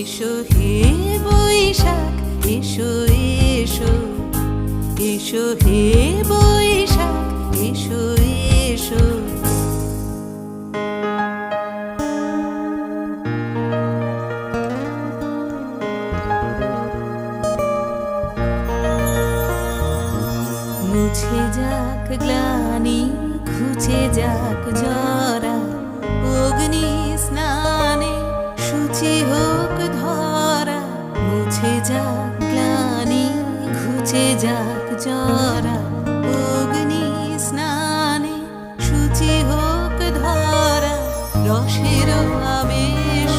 এসো হে বৈশাখ এসো এসো, এসো হে বৈশাখ এসো এসো। মুছে যাক গ্লানি ঘুচে যাক জরা, অগ্নি স্নানে শুচি হোক ধরা। মুছে যাক গ্লানি ঘুচে যাক জরা, অগ্নি স্নানে শুচি হোক ধরা। রসের আবেশ